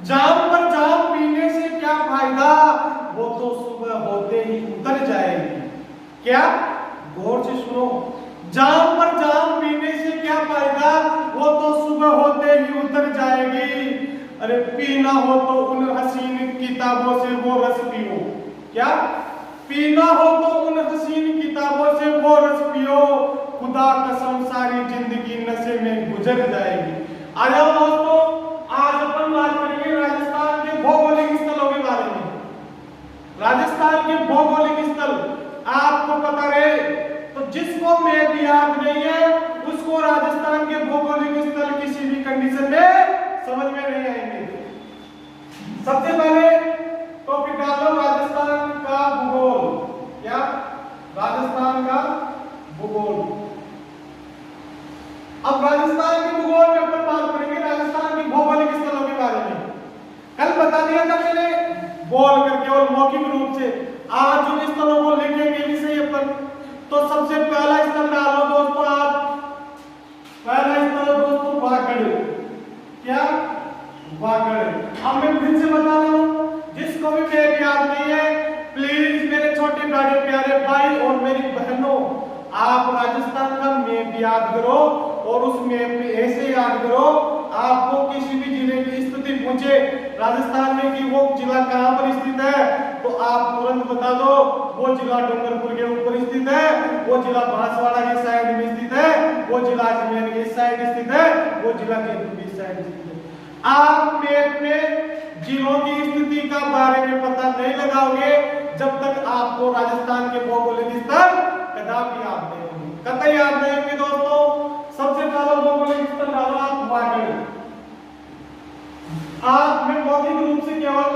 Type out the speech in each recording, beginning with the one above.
जाम पर जाम पीने से क्या फायदा, वो तो सुबह होते ही उतर जाएगी। क्या, गौर से सुनो, जाम पर जाम पीने से क्या फायदा, वो तो सुबह होते ही उतर जाएगी। अरे पीना हो तो उन हसीन किताबों से वो रस पियो। क्या, पीना हो तो उन हसीन किताबों से वो रस पियो, खुदा कसम सारी जिंदगी नशे में गुजर जाएगी। आ जाओ दोस्तों, आज अपन बात करेंगे राजस्थान के भौगोलिक स्थलों के बारे में। राजस्थान के भौगोलिक स्थल आपको पता रहे तो जिसको मैप याद नहीं है उसको राजस्थान के भौगोलिक स्थल किसी भी कंडीशन में समझ में नहीं आएंगे। सबसे पहले टॉपिक डाल लो राजस्थान का भूगोल। क्या, राजस्थान का भूगोल। अब राजस्थान के भूगोल में अपन बात करेंगे राजस्थान के भौगोलिक स्थलों के बारे में। कल बता दिया था मैंने बोल करके और मौखिक रूप से, आज उन स्थलों को लिखेंगे भी सही अपन। तो सबसे पहला स्थल डालो दोस्तों आप, पहला स्थल दोस्तों वागड़। क्या, वागड़। अब मैं फिर से बता रहा हूं, जिसको भी मैप याद नहीं है प्लीज मेरे छोटे बड़े प्यारे भाई और मेरी बहनों, आप राजस्थान का मैप याद करो और उस मैप में ऐसे याद करो, आपको किसी भी जिले की स्थिति पूछे राजस्थान में कि वो जिला कहां पर स्थित है तो आप तुरंत बता दो वो जिला डूंगरपुर के ऊपर स्थित है, वो जिला बांसवाड़ा की साइड में स्थित है, वो जिला अजमेर की साइड स्थित है, वो जिला जयपुर की साइड स्थित है। आप मैप में जिलों की स्थिति का बारे में पता नहीं लगाओगे जब तक आपको राजस्थान के भौगोलिक स्थल कदापि याद नहीं होंगे, कतई याद नहीं होंगे दोस्तों। सबसे पहला भौगोलिक स्थल डालो आप वागड़। आप मैं मौखिक रूप से केवल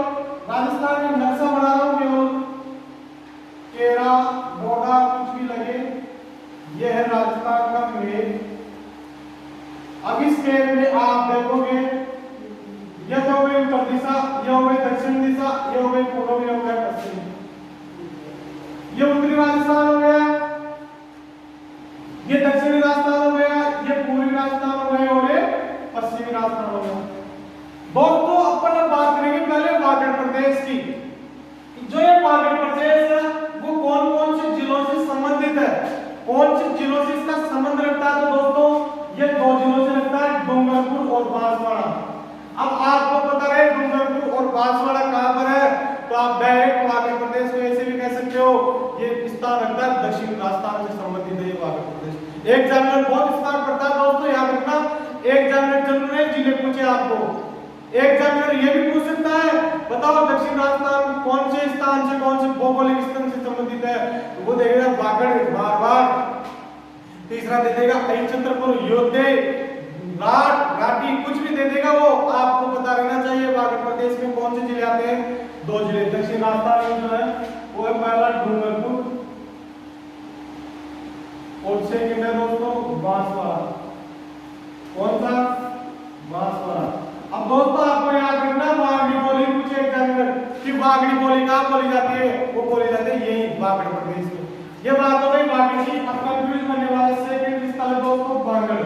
राजस्थान में नक्शा बना रहा हूं, केवल केरा बोडा कुछ भी लगे, यह है राजस्थान का मैप। अब इस मैप में आप देखोगे यह हो गई उत्तर दिशा, यह हो गई दक्षिण दिशा, यह हो गई पूर्व, यह हो गया पश्चिम। ये उत्तरी राजस्थान हो गया, ये दक्षिणी राजस्थान हो गया, ये पूर्वी राजस्थान हो गया और ये पश्चिमी राजस्थान हो गया। दोस्तों अपन अब बात करेंगे पहले वागड़ प्रदेश की। जो ये वागड़ प्रदेश है वो कौन कौन से जिलों से संबंधित है, कौन से जिलों से इसका संबंध रखता है, तो दोस्तों ये दो जिलों से रखता है, डूंगरपुर और बांसवाड़ा। अब आपको पता रहे डूंगरपुर और बांसवाड़ा कहां पर है तो आप डायरेक्ट वागड़ प्रदेश को ऐसे भी कह सकते हो, ये स्थान रखता है दक्षिण राजस्थान से संबंधित है ये वागड़ प्रदेश। एक एग्जामिनर बहुत स्थान पढ़ता है दोस्तों, याद रखना। एक एग्जामिनर जरूर है जिले पूछे आपको, एक एग्जामिनर ये भी पूछ सकता है बताओ दक्षिण राजस्थान कौन से स्थान से, कौन से भौगोलिक स्थान से संबंधित है, तो वो देगा वागड़ बार बार। तीसरा दे देगा हरिश्चंद्रपुर, योद्धे, राट, घाटी, कुछ भी दे देगा वो, आपको पता रहना चाहिए वागड़ प्रदेश में कौन से जिले आते हैं। दो जिले दक्षिण राजस्थान में जो है वो है पहला डूंगरपुर और सेकंड है दोस्तों बांसवाड़ा। कौन सा, बांसवाड़ा। अब दोस्तों आपको याद रखना वागड़ी बोली पूछे एग्जामिनर कि वागड़ी बोली कहां बोली जाती है, वो बोली जाती है यही वागड़ प्रदेश में। ये बात हो गई वागड़ी की। अब कंफ्यूज करने वाला सेकंड स्थल है दोस्तों वागड़।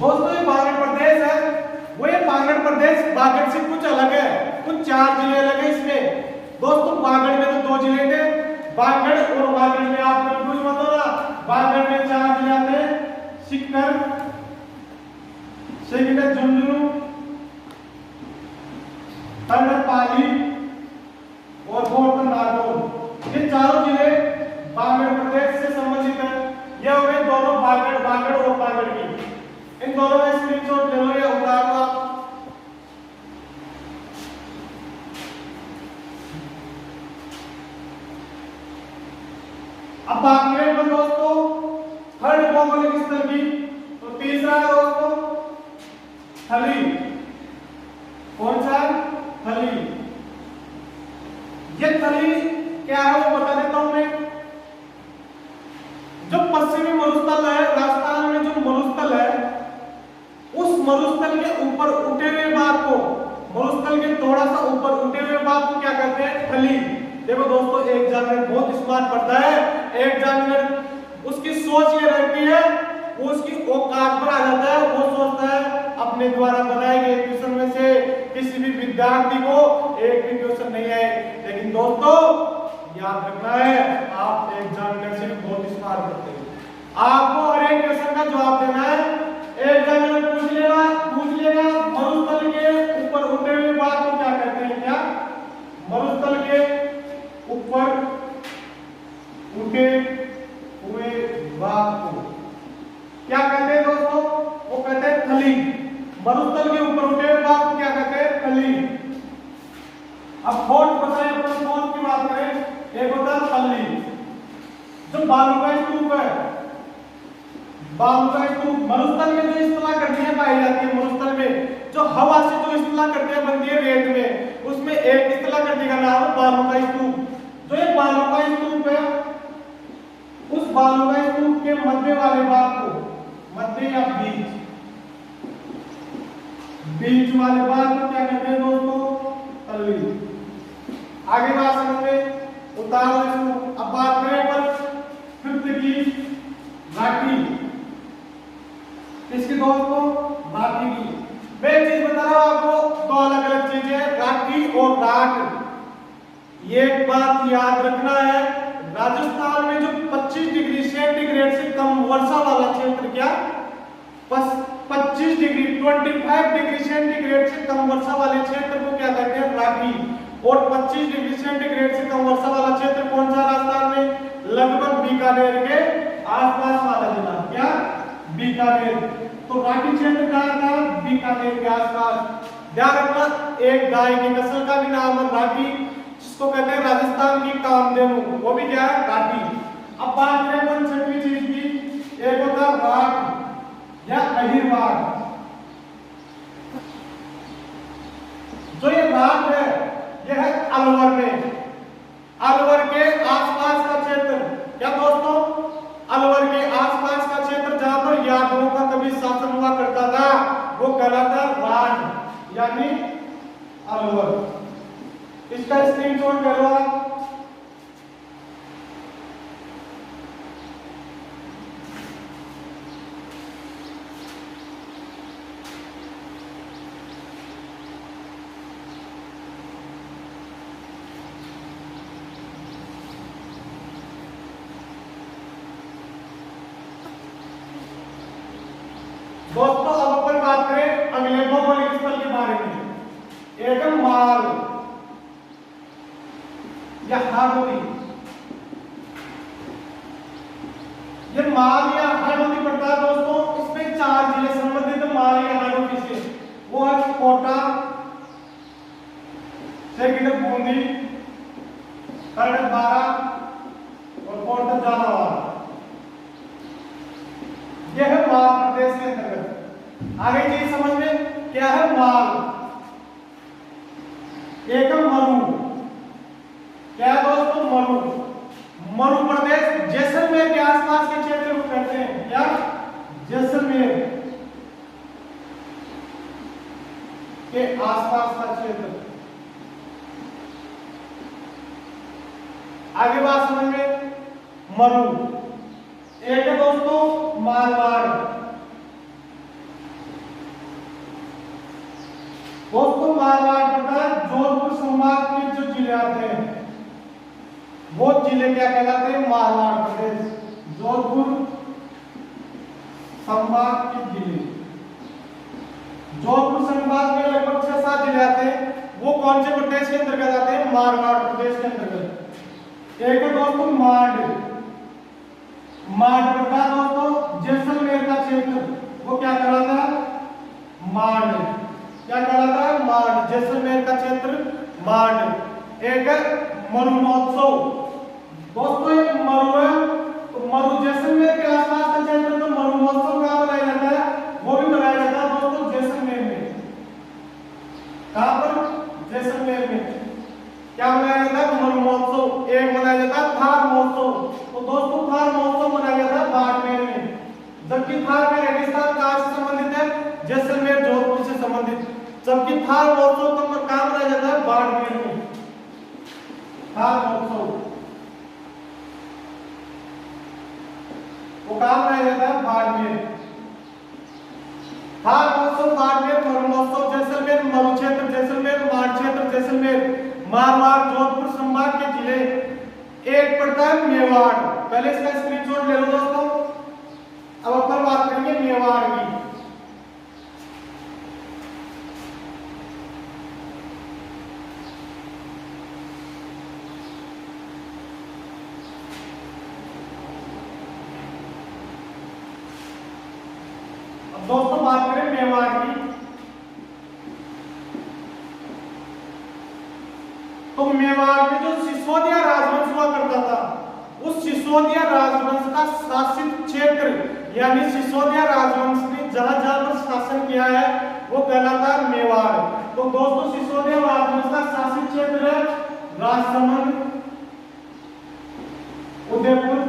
दोस्तों ये वागड़ प्रदेश है, वो ये वागड़ प्रदेश वागड़ से कुछ अलग है, कुछ 4 जिले अलग है इसमें। दोस्तों वागड़ में तो 2 जिले थे, वागड़ और वागड़ में आप कंफ्यूज मत होना, वागड़ में 4 जिले आते हैं, सीकर, सेकंड है झुंझुनू, थर्ड है पाली और फोर्थ है नागौर। ये चारों जिले वागड़ प्रदेश से संबंधित है। ये हो गए दोनों वागड़ और वागड़ की, इन दोनों में स्क्रीनशॉट ले लो या उतार लो आप। अब बात करें दोस्तों थर्ड भौगोलिक स्थल की, तो तीसरा है दोस्तों थली। कौन सा, थली। ये थली क्या है वो बता देता हूं मैं। जो पश्चिमी मरुस्थल है राजस्थान में, जो मरुस्थल है उस मरुस्थल के ऊपर उठे हुए भाग को, मरुस्थल के थोड़ा सा ऊपर उठे हुए भाग को क्या कहते हैं, थली। देखो दोस्तों एक एग्जामिनर बहुत स्मार्ट पढ़ता है, एक एग्जामिनर उसकी सोच ये रहती है, वो उसकी औकात पर आ जाता है, वो सोचता है अपने अपने द्वारा बनाए गए क्वेश्चन में से किसी भी विद्यार्थी को एक भी क्वेश्चन नहीं आए। लेकिन दोस्तों याद रखना है, आप एग्जामिनर से बहुत स्मार्ट करते हैं, आपको हर एक क्वेश्चन का जवाब देना है। एग्जामिनर पूछ लेगा मरुस्थल के ऊपर उठे हुए बात को क्या कहते हैं? क्या मरुस्थल के ऊपर उठे हुए बात को क्या कहते हैं दोस्तों? वो कहते हैं थली। मरुस्थल के ऊपर उठे हुए बात को क्या कहते हैं? थली। अब फोर्थ बताएं, अपन फोर्थ की बात करें, एक होता है थली। जो बालू का स्तूप है, बालू का स्तूप, मरुस्थल में जो स्थलाकृतियां पाई जाती है, मरुस्थल में जो हवा से जो स्थलाकृतियां बनती है रेत में, उसमें एक स्थलाकृति का नाम है बालू का स्तूप। जो ये बालू का स्तूप है, उस बालू का स्तूप के मध्य वाले भाग को, मध्य या बीच वाले भाग को क्या कहते हैं दोस्तों? तल्ली। आगे बात समझ में उतार। अब बात करें पर फिफ्थ की, राठी। किसकी दोस्तों? राठी की। मैं एक चीज बता रहा हूं आपको, दो अलग अलग चीजें, राठी और राठ। ये बात याद रखना है, राजस्थान में जो 25 डिग्री सेंटीग्रेड से कम वर्षा वाला क्षेत्र, क्या 25 डिग्री 25 डिग्री सेंटीग्रेड से कम वर्षा वाले क्षेत्र को क्या कहते हैं? राठी। और 25 डिग्री सेंटीग्रेड से कम वर्षा वाला क्षेत्र कौन सा राजस्थान में? लगभग बीकानेर के आसपास वाला जिला, क्या बीकानेर। तो राठी क्षेत्र कहां था? बीकानेर के आसपास। ध्यान रखना, एक गाय की नस्ल का भी नाम है राठी, जिसको कहते हैं राजस्थान की कामधेनु, वो भी क्या है? राठी। अब बात करें अपन छठवीं चीज की, एक होता है राठ या अहिरवाड़। जो ये राठ है, यह है अलवर में, अलवर के आसपास का क्षेत्र। क्या दोस्तों? अलवर के आसपास का क्षेत्र जहां पर यादवों का कभी शासन हुआ करता था, वो कहलाता राठ यानी अलवर। इसका स्क्रीनशॉट कर लो आप। दोस्तों अब अपन बात करें अगले भौगोलिक स्थल के बारे में। एक माल या हाड़ौती। ये माल या हाड़ौती पड़ता है दोस्तों, इसमें 4 जिले संबंधित है माल या हाड़ौती से। वो है कोटा, सेकंड बूंदी, थर्ड बारा और फोर्थ झालावाड़। यह है माल प्रदेश के अंतर्गत। आगे चीज समझ में क्या है? माल। एक मरु, क्या है दोस्तों? मरु। मरु प्रदेश जैसलमेर के आसपास के क्षेत्र को कहते हैं, क्या? जैसलमेर के आसपास का क्षेत्र। आगे बात समझ में, मरु। एक है दोस्तों मारवाड़। दोस्तों मारवाड़ पड़ता है जोधपुर संभाग के जो जिले आते हैं, वो जिले क्या कहलाते हैं? मारवाड़ प्रदेश। जोधपुर संभाग के जिले, जोधपुर संभाग में लगभग 6-7 जिले आते हैं, वो कौन से प्रदेश के अंतर्गत आते हैं? मारवाड़ प्रदेश के अंतर्गत। एक है दोस्तों मांड। मांड पड़ता है दोस्तों जैसलमेर का क्षेत्र, वो क्या कहलाता है? मांड। क्या कहलाता है? मांड। जैसलमेर का क्षेत्र मांड। एक है मरु महोत्सव। दोस्तों ये मरु है, तो मरु जैसलमेर के आसपास का क्षेत्र, तो मरु महोत्सव कहाँ मनाया जाता है? वो भी मनाया जाता है दोस्तों जैसलमेर में। कहाँ पर? जैसलमेर में। क्या मनाया जाता है? मरु महोत्सव। एक मनाया जाता है थार महोत्सव, तो दोस्तों थार महोत्सव मनाया जाता है बाड़मेर में। जबकि थार का रेगिस्तान कहाँ से संबंधित है? जैसलमेर जोधपुर से संबंधित। जबकि थार महोत्सव तो कहाँ मनाया जाता है? बाड़मेर में। थार महोत्सव वो कहाँ मनाया जाता है? बाड़मेर। थार महोत्सव बाड़मेर ब्रह्मोत्सव जैसलमेर, मरुक्षेत्र जैसलमेर, माड़ क्षेत्र जैसलमेर, मारवाड़ जोधपुर संभाग के जिले। एक पड़ता है मेवाड़, पहले इसका स्क्रीनशॉट ले लो दोस्तों। अब अपन बात करेंगे मेवाड़ की। अब दोस्तों बात करें मेवाड़ की, तो मेवाड़ में जो सिसोदिया राजवंश हुआ करता था, उस सिसोदिया राजवंश का शासित क्षेत्र यानी सिसोदिया राजवंश ने जहां जहां पर शासन किया है वो कहलाता है मेवाड़। तो दोस्तों सिसोदिया राजवंश का शासित क्षेत्र है राजसमंद, उदयपुर,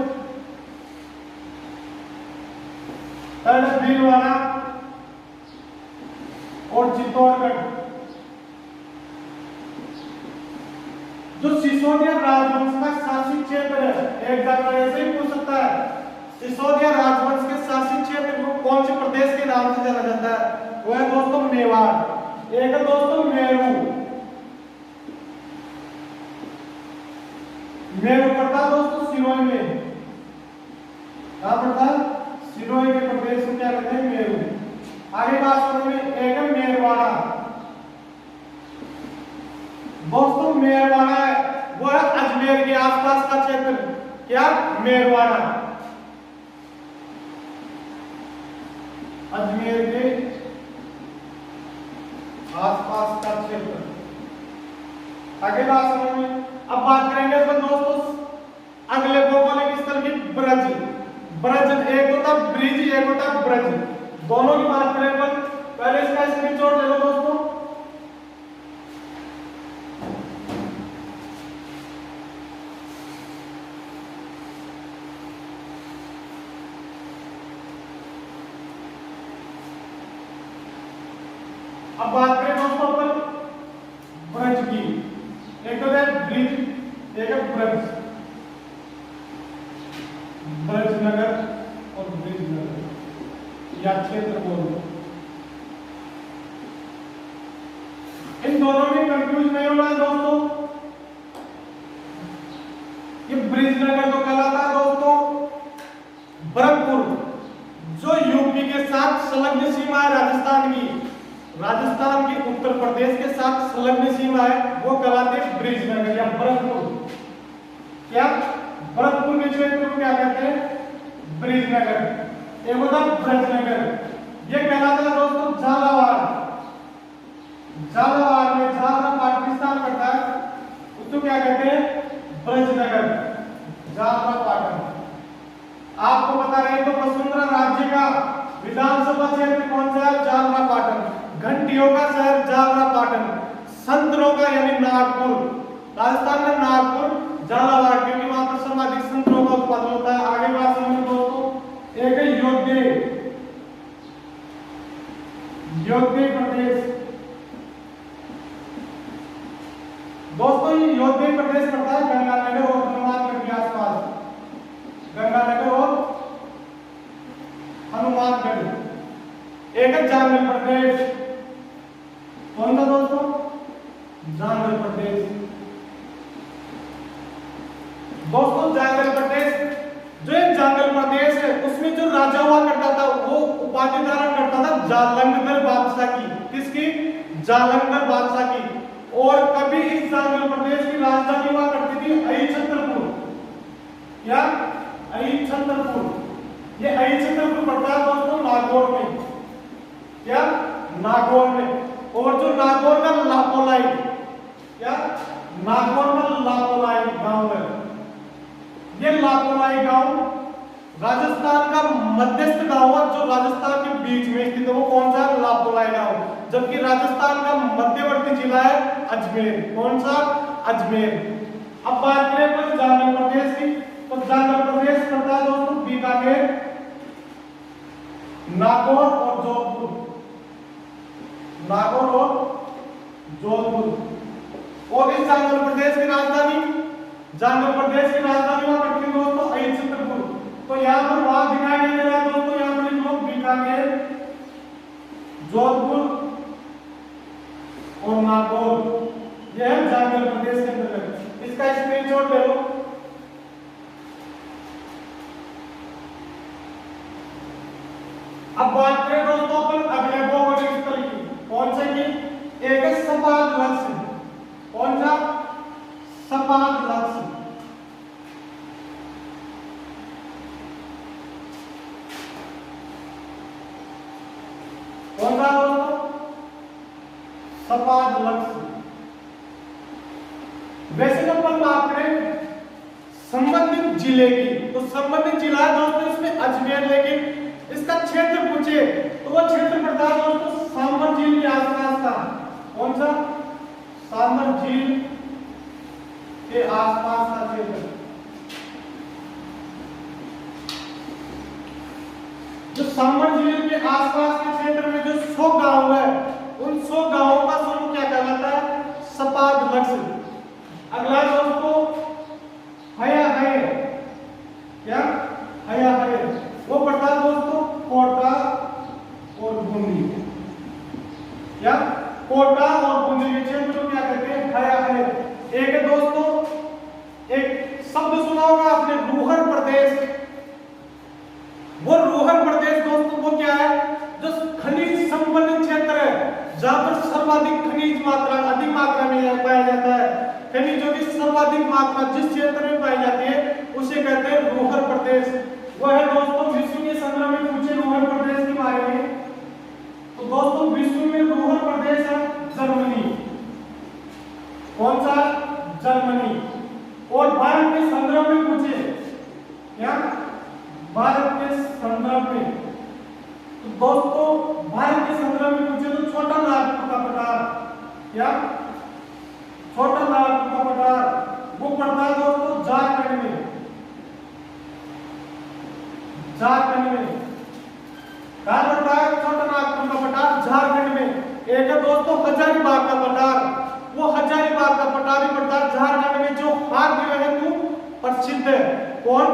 भीलवाड़ा और चित्तौड़गढ़। जो सिसोदिया राजवंश का शासित क्षेत्र है, एक एग्जाम्पल ऐसे ही पूछ सकता है, सिसोदिया राजवंश के शासित क्षेत्र को कौन से प्रदेश के नाम से जाना जाता है? वो है दोस्तों मेवाड़। एक है दोस्तों मेरू, मेरू पड़ता है दोस्तों सिरोही में। कहां पड़ता है? सिरोही के प्रदेश को क्या कहते हैं? मेरू। आगे बात करेंगे, एक है मेरवाड़ा। दोस्तों मेरवाड़ा है वो है अजमेर के आसपास का क्षेत्र। क्या? मेरवाड़ा, अजमेर के आसपास का क्षेत्र। आगे बात करेंगे, अब बात करेंगे अपन दोस्तों अगले भौगोलिक स्थल की, ब्रज। ब्रज एक होता ब्रिज, एक होता ब्रज, दोनों की बात करें अपन। पहले इसका स्क्रीनशॉट ले लो दोस्तों। अब बात करें दोस्तों अपन ब्रज की, एक तो है ब्रिज, एक है ब्रज, ब्रज नगर और ब्रिज नगर या क्षेत्र बोलो। इन दोनों में कंफ्यूज नहीं होना है दोस्तों। ये ब्रिज नगर तो कहलाता है दोस्तों भरतपुर, जो यूपी के साथ संलग्न सीमा है राजस्थान की, राजस्थान की उत्तर प्रदेश के साथ संलग्न सीमा है, वो कहलाते हैं ब्रिजनगर या भरतपुर। क्या? भरतपुर के क्षेत्र को क्या कहते हैं? ब्रिजनगर। एक होता ब्रजनगर, ये कहलाता है दोस्तों झालावाड़। झालावाड़ में झालरा पाकिस्तान पड़ता है, उसको क्या कहते हैं? ब्रजनगर, झालरा पाटन। आपको बता रहे तो वसुंधरा राज्य का विधानसभा क्षेत्र कौन सा है? झालरा पाटन। घंटियों का शहर झालरा पाटन, संतरों का यानी नागपुर, राजस्थान में नागपुर, झालावाड़, क्योंकि वहां पर सर्वाधिक संतरों का उत्पादन होता है। आगे बात समझो दोस्तों, एक है योद्धे, योद्धे प्रदेश। दोस्तों ये योद्धे प्रदेश पड़ता है गंगानगर और हनुमानगढ़ के आसपास, गंगानगर और हनुमानगढ़। एक है झांगल प्रदेश, कौन सा दोस्तों? झांगल प्रदेश। दोस्तों झांगल प्रदेश, जो एक झांगल प्रदेश है उसमें जो राजा हुआ करता था वो उपाधि धारण करता था जालंधर बादशाह की। किसकी? जालंधर बादशाह की। और कभी इस झांगल प्रदेश की राजधानी हुआ करती थी अहिछत्रपुर। क्या? अहिछत्रपुर। ये अहिछत्रपुर पड़ता है दोस्तों नागौर में। क्या? नागौर में। और जो नागौर का लापोलाई, क्या? नागौर में लापोलाई गांव है। ये लापोलाई गांव राजस्थान का मध्यस्थ गांव है, जो राजस्थान के बीच में स्थित है। वो कौन सा है? लापोलाई गांव। जबकि राजस्थान का मध्यवर्ती जिला है अजमेर। कौन सा? अजमेर। अब बात करें अपन झांगल प्रदेश की, तो झांगल प्रदेश पड़ता है दोस्तों बीकानेर, नागौर और जोधपुर, नागौर और जोधपुर। और इस झांगल प्रदेश की राजधानी, झांगल प्रदेश की राजधानी हुआ करती है दोस्तों अहिछत्रपुर। तो यहाँ पर वहां दिखाई नहीं दे रहा है दोस्तों, यहाँ पर लिख लो बीकानेर, जोधपुर इसका स्क्रीनशॉट ले लो। अब बात करें दोस्तों अपन अगले भौगोलिक स्थल की, कौन से की? एक है सपाट लक्ष्य। कौन सा? सपाट लक्ष्य। कौन सा दोस्तों? सपाट लक्ष्य। वैसे तो अपन बात करें संबंधित जिले की, तो संबंधित जिला दोस्तों इसमें अजमेर, लेकिन इसका क्षेत्र पूछे तो वो क्षेत्र पड़ता है दोस्तों सामर झील के आसपास का। कौन सा? सामर झील के आसपास का क्षेत्र। जो सामर झील के आसपास के क्षेत्र में जो 100 गांव है, उन 100 गांवों का समूह क्या कहलाता है? सपाट लक्ष्य। अगला दोस्तों हया है, क्या? हया है, वो पड़ता है दोस्तों कोटा और बूंदी। क्या? कोटा और बूंदी के क्षेत्र को क्या कहते हैं? हया है। एक है दोस्तों, एक शब्द सुना होगा आपने, रूहर प्रदेश। वो रूहर प्रदेश दोस्तों वो क्या है? जो खनिज संपन्न क्षेत्र है, जहां पर सर्वाधिक खनिज मात्रा, अधिक मात्रा में पाया जाता है। खनिजों की सर्वाधिक मात्रा जिस क्षेत्र में पाई जाती है उसे कहते हैं रूहर प्रदेश। वह है दोस्तों विश्व के संदर्भ में पूछे रूहर प्रदेश के बारे में, तो दोस्तों विश्व में रूहर प्रदेश है जर्मनी। कौन सा? जर्मनी। और भारत के संदर्भ में पूछे, क्या? भारत के संदर्भ में, तो दोस्तों भारत के संदर्भ में पूछे तो छोटा नागपुर का पठार। क्या? छोटा नागपुर का पठार वो पड़ता है दोस्तों झारखंड में। झारखंड में कहां पड़ता है? छोटा नागपुर का पठार झारखंड में। एक है दोस्तों हजारीबाग का पठार, वो हजारीबाग का पठार ही पड़ता है झारखंड में, जो हार हेतु प्रसिद्ध है। कौन?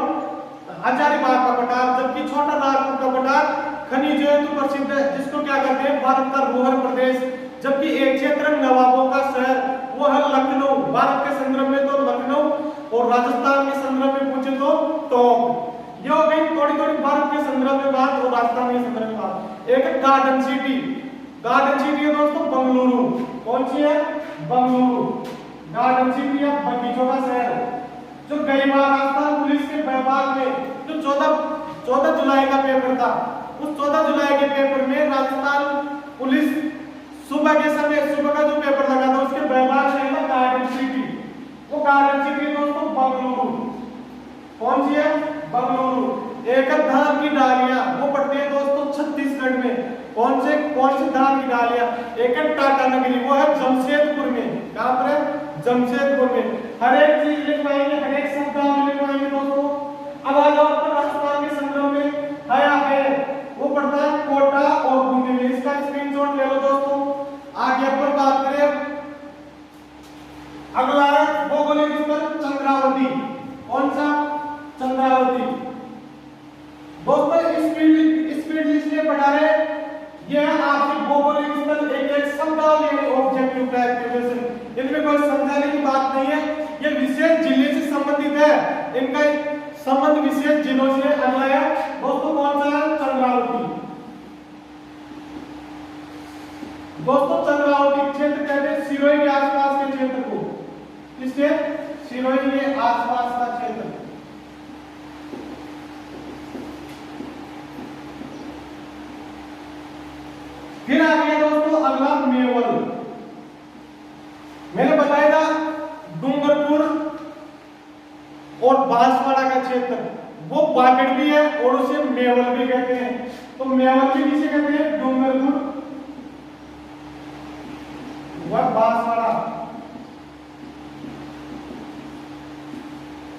हजारीबाग का पठार। जबकि छोटा नागपुर का पठार खनिज हेतु प्रसिद्ध है, जिसको क्या कहते हैं? भारत का रूहर प्रदेश। जबकि एक क्षेत्र नवाबों का शहर वो है लखनऊ। भारत के संदर्भ में तो लखनऊ, और राजस्थान के संदर्भ में पूछे तो टोंक। ये हो गई थोड़ी थोड़ी भारत के संदर्भ में बात और राजस्थान के संदर्भ में बात। एक है गार्डन सिटी। गार्डन सिटी है दोस्तों बंगलुरु। कौन सी है? बंगलुरु। गार्डन सिटी है बगीचों का शहर। जो गई बार राजस्थान पुलिस के विभाग में जो 14 जुलाई का पेपर था, उस 14 जुलाई के पेपर में राजस्थान पुलिस सुबह के समय, सुबह का जो पेपर लगा था उसके विभाग में था गार्डन सिटी। वो गार्डन सिटी दोस्तों बंगलुरु। कौन सी है? बंगलुरु। एक धान की डालियां वो पड़ती है दोस्तों छत्तीसगढ़ में। कौन से धान की डालियां? एक टाटा नगरी, वो है जमशेदपुर में। कहां पर है? जमशेदपुर में। हर एक चीज लिख पाएंगे, हर एक शब्द लिख पाएंगे दोस्तों। अब आ जाओ अपन राजस्थान के संदर्भ में हया है, वो पड़ता है कोटा और बूंदी में। इसका स्क्रीनशॉट ले लो दोस्तों। आगे अपन बात करें अगला है भौगोलिक स्थल चंद्रावती। कौन सा? चंद्रावती। दोस्तों स्पीड लिस्ट में पढ़ा है, यह आपके भौगोलिक स्थल एक शब्दावली ऑब्जेक्टिव टाइप के क्वेश्चन, इनमें कोई समझाने की बात नहीं है। ये विशेष जिले से संबंधित है, इनका संबंध विशेष जिलों से। अगला है दोस्तों कौन सा है? चंद्रावती। दोस्तों चंद्रावती क्षेत्र कहते हैं सिरोही के आसपास के क्षेत्र को। किसके? सिरोही के आसपास का क्षेत्र। फिर आ गया दोस्तों अगला मेवल। मैंने बताया था डूंगरपुर और बांसवाड़ा का क्षेत्र वो बागड़ भी है और उसे मेवल भी कहते हैं। तो मेवल भी किसे कहते हैं? डूंगरपुर व बांसवाड़ा।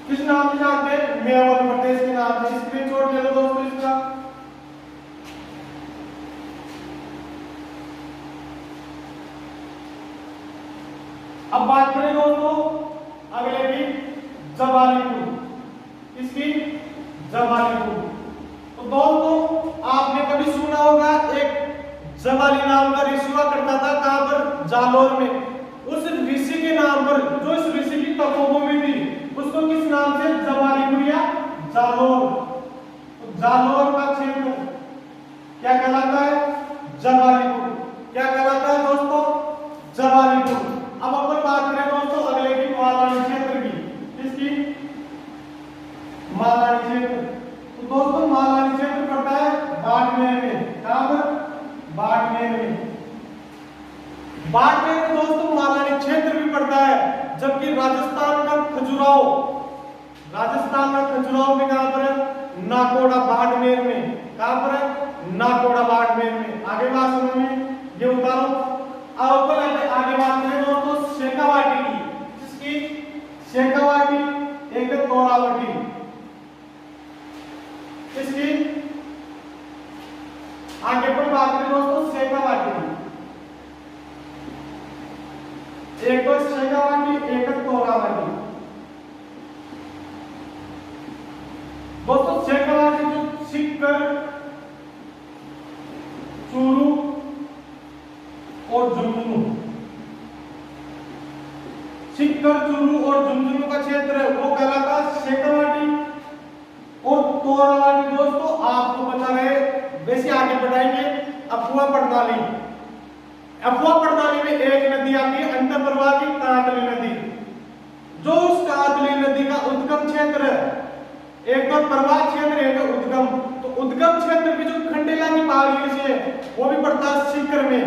किस नाम से जानते हैं? मेवल प्रदेश के नाम से। स्क्रीनशॉट ले लो दोस्तों इसका। अब बात करें दोस्तों अगले की जवालीपुर। इसकी जवालीपुर। तो दोस्तों आपने कभी सुना होगा एक जवाली नाम का ऋषि हुआ करता था। कहां पर? जालौर में। उस ऋषि के नाम पर जो इस ऋषि की तपोभूमि थी उसको किस नाम से, जवालीपुर या जालोर। तो जालोर का क्षेत्र क्या कहलाता है, जवालीपुर। क्या कहलाता है दोस्तों, जवालीपुर। अब अपन बात करें दोस्तों अगले की, मालानी क्षेत्र की। किसकी, मालानी क्षेत्र। तो दोस्तों मालानी क्षेत्र पड़ता है बाड़मेर में। कहां पर, बाड़मेर में। बाड़मेर में दोस्तों मालानी क्षेत्र भी पड़ता है, जबकि राजस्थान का खजुराहो, राजस्थान का खजुराहो भी कहां पर है, नाकोड़ा बाड़मेर में। कहां पर है, नाकोड़ा बाड़मेर में। आगे बात समझ में, ये उतारो। अब अपन आगे बात करें दोस्तों शेखावाटी की। जिसकी, शेखावाटी, एक तोरावटी। इसकी आगे पर बात करें दोस्तों शेखावाटी की। एक तो शेखावाटी, एक तोरावटी। दोस्तों शेखावाटी जो सिक्कर, चूरू और झुंझुनू, सिक्कर, चूरू और झुंझुनू का क्षेत्र है वो कहलाता है शेखावाटी। और तोरावटी दोस्तों आपको पता रहे, वैसे आगे बढ़ाएंगे, अफुआ प्रणाली। अफुआ प्रणाली में एक नदी आती है अंतर प्रवाह की, कातली नदी। जो उस कातली नदी का उद्गम क्षेत्र है, एक तो प्रवाह क्षेत्र, एक उद्गम। तो उद्गम क्षेत्र की जो खंडेला की पहाड़ी से है वो भी पड़ता है सीकर में।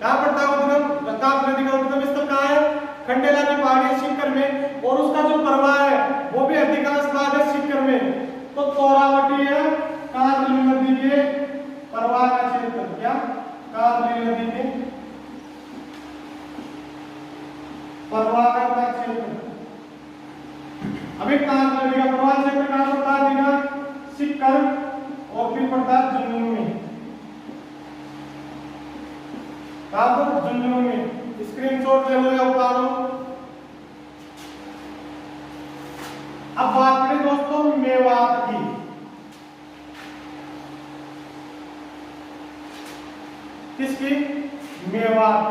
कहां पड़ता है उद्गम, कातली नदी का उद्गम स्थल कहां है, खंडेला की पहाड़ी सीकर में। और उसका जो प्रवाह है वो भी अधिकांश भाग है सीकर में। तो तोरावटी है कातली नदी के प्रवाह का क्षेत्र। क्या, कातली नदी के प्रवाह का क्षेत्र। अभी कातली नदी का प्रवाह क्षेत्र कहां पड़ता है, दिनांक सीकर और फिर पड़ता है झुंझुनू में। कहां पर, झुंझुनू में। स्क्रीनशॉट ले लो या उतारो। अब बात करें दोस्तों मेवात की। किसकी, मेवात।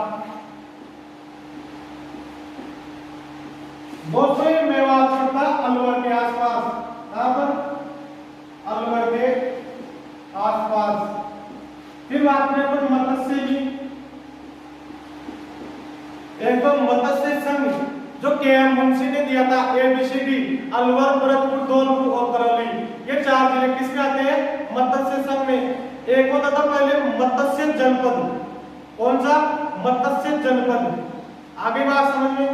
दोस्तों ये मेवात पड़ता है अलवर के आसपास। कहां पर, अलवर के आसपास। फिर बात करें अपन मत्स्य की। एक तो मत्स्य संघ जो के.एम. मुंशी ने दिया था, ABCD, अलवर, भरतपुर, धौलपुर और करौली, ये 4 जिले किसके आते हैं, मत्स्य संघ में। एक होता था पहले मत्स्य जनपद। कौन सा, मत्स्य जनपद। आगे बात समझ में,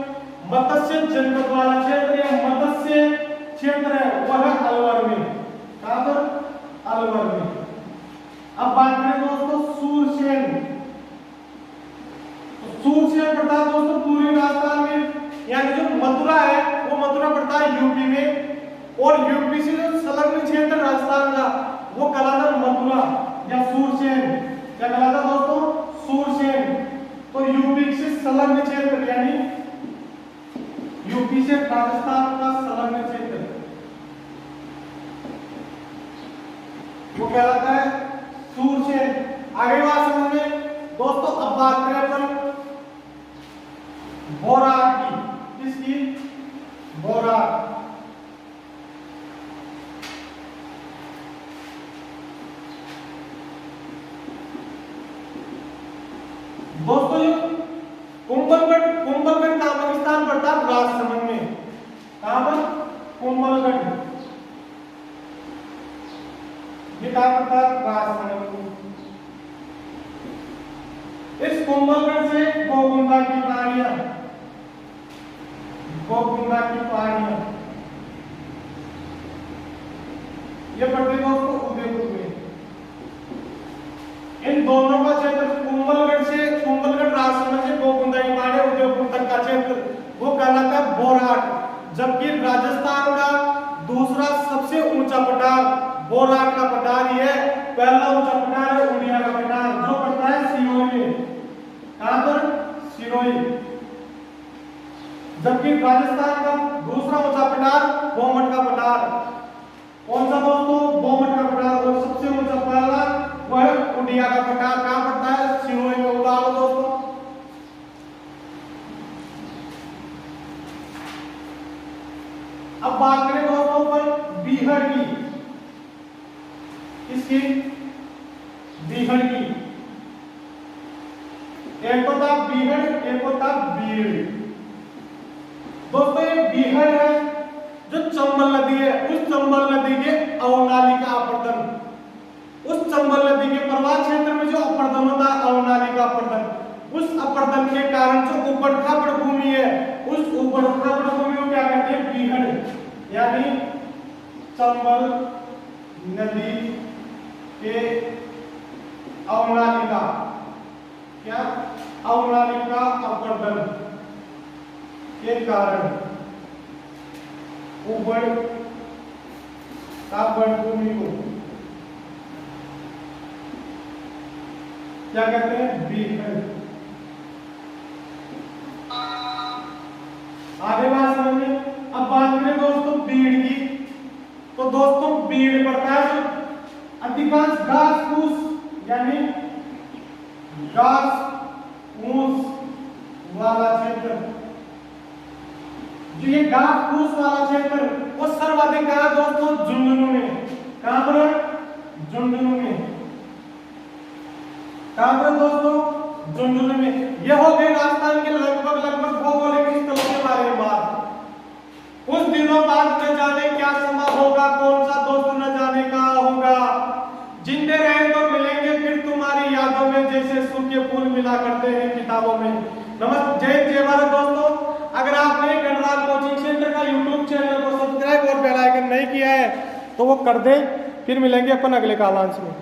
मत्स्य जनपद वाला क्षेत्र या मत्स्य क्षेत्र है वह है अलवर में। कहां पर, अलवर में। अब बात करें दोस्तों सूरसेन। सूरसेन पड़ता है दोस्तों पूर्वी राजस्थान में, यानी जो मथुरा है वो मथुरा पड़ता है यूपी में। और यूपी से जो संलग्न क्षेत्र राजस्थान का वो कहलाता है मथुरा या सूरसेन। क्या कहलाता दोस्तों, सूरसेन। तो यूपी से संलग्न क्षेत्र, यानी यूपी से राजस्थान का संलग्न क्षेत्र वो कहलाता है सूरसेन। आगे बात समझ में दोस्तों। अब बात करें अपन बोराट की। किसकी, बोराट। दोस्तों ये कुंभलगढ़ नामक स्थान पड़ता है राजसमंद में। कहां पर, कुंभलगढ़। ये कहां पड़ता है, राजसमंद में। इस कुंभलगढ़ से गोगुंडा की पहाड़ियां, गोगुंडा की पहाड़ियां ये पड़ती दोस्तों उदयपुर में। इन दोनों का क्षेत्र कुंभलगढ़ राजसमंद से गोगुंडा की पहाड़ी उदयपुर तक का क्षेत्र वो कहलाता है बोराट। जबकि राजस्थान का दूसरा सबसे ऊंचा पठार बोराट का पठार ही है। पहला ऊंचा पठार है उड़िया का पठार जो पड़ता है सिरोही में। कहां पर, सिरोही। जबकि राजस्थान का दूसरा ऊंचा पठार बोमट का पठार। कौन सा दोस्तों, बोमट का पठार। और सबसे ऊंचा पहला वह उड़िया का पठार कहां पड़ता है, सिरोही में। उतारो दोस्तों। बीहड़ की, इसकी बीहड़ की, एक होता बीहड़, एक होता बीड़। दोस्तों ये बीहड़ है जो चंबल नदी है, उस चंबल नदी के अवनालिका अपर्दन, उस चंबल नदी के प्रवाह क्षेत्र में जो अपर्दन होता है अवनालिका अपर्दन, उस अपर्दन के कारण जो उबड़-खाबड़ भूमि है, उस उबड़-खाबड़ भूमि को क्या कहते हैं? बीहड़, यानी चंबल नदी के अवनालिका, क्या अवनालिका अपर्दन के कारण उबड़-खाबड़ भूमि को क्या कहते हैं? बीहड़। आगे बात समझिए। अब बात करें दोस्तों बीड़ की, तो दोस्तों बीड़ पड़ता है जो अधिकांश घास फूस यानी घास फूस वाला क्षेत्र, जो ये घास फूस वाला क्षेत्र वो सर्वाधिक है दोस्तों झुंझुनू में। कहां पर? झुंझुनू में। कहां पर दोस्तों? झुंझुनू में। यह हो गई राजस्थान के लगभग भौगोलिक स्थलों के बारे में बात। कुछ दिनों बाद न जाने क्या समा होगा, कौन सा दोस्त न जाने कहां होगा। जिंदे रहे तो मिलेंगे फिर तुम्हारी यादों में, जैसे सूखे फूल मिला करते हैं किताबों में। नमस्ते, जय भारत दोस्तों। अगर आपने गणराज कोचिंग सेंटर का यूट्यूब चैनल को सब्सक्राइब और बेल आइकन नहीं किया है तो वो कर दें। फिर मिलेंगे अपन अगले कालांश में।